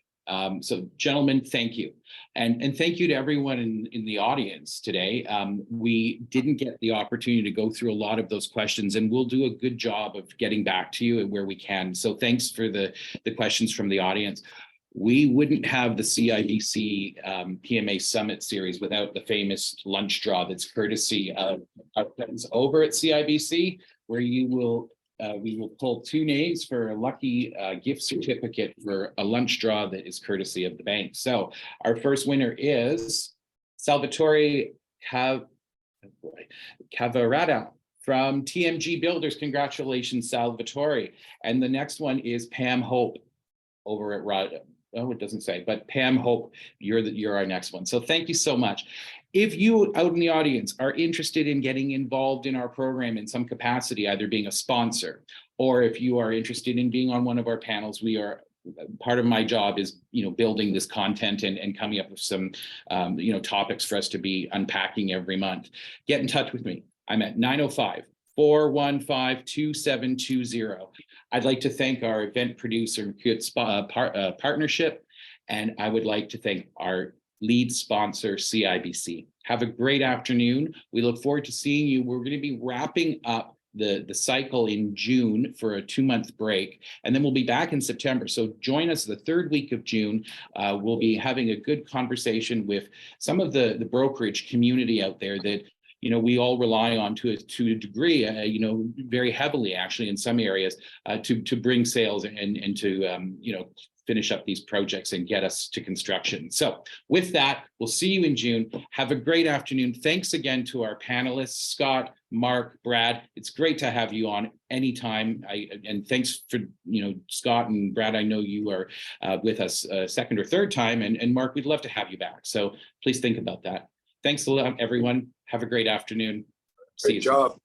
So gentlemen, thank you. And thank you to everyone in the audience today. We didn't get the opportunity to go through a lot of those questions, and we'll do a good job of getting back to you where we can. So thanks for the questions from the audience. We wouldn't have the CIBC PMA Summit Series without the famous lunch draw that's courtesy of our friends over at CIBC, where we will pull 2 names for a lucky gift certificate for a lunch draw that is courtesy of the bank. So our first winner is Salvatore Cavarata from TMG Builders. Congratulations, Salvatore. And the next one is Pam Hope over at Rod. Oh, it doesn't say, but Pam Hope, you're our next one. So thank you so much. If you out in the audience are interested in getting involved in our program in some capacity, either being a sponsor, or if you are interested in being on one of our panels, part of my job is, building this content and coming up with some, topics for us to be unpacking every month. Get in touch with me. I'm at 905-415-2720. I'd like to thank our event producer, partnership, and I would like to thank our lead sponsor, CIBC. Have a great afternoon. We look forward to seeing you. We're going to be wrapping up the cycle in June for a 2-month break, and then we'll be back in September. So join us the 3rd week of June. We'll be having a good conversation with some of the brokerage community out there that we all rely on to a degree, very heavily actually in some areas, to bring sales and to finish up these projects and get us to construction. So with that, we'll see you in June. Have a great afternoon. Thanks again to our panelists, Scott, Mark, Brad. It's great to have you on anytime. And thanks for, Scott and Brad, I know you are with us a 2nd or 3rd time, and Mark, we'd love to have you back. So please think about that. Thanks a lot, everyone. Have a great afternoon. See you soon. Great job.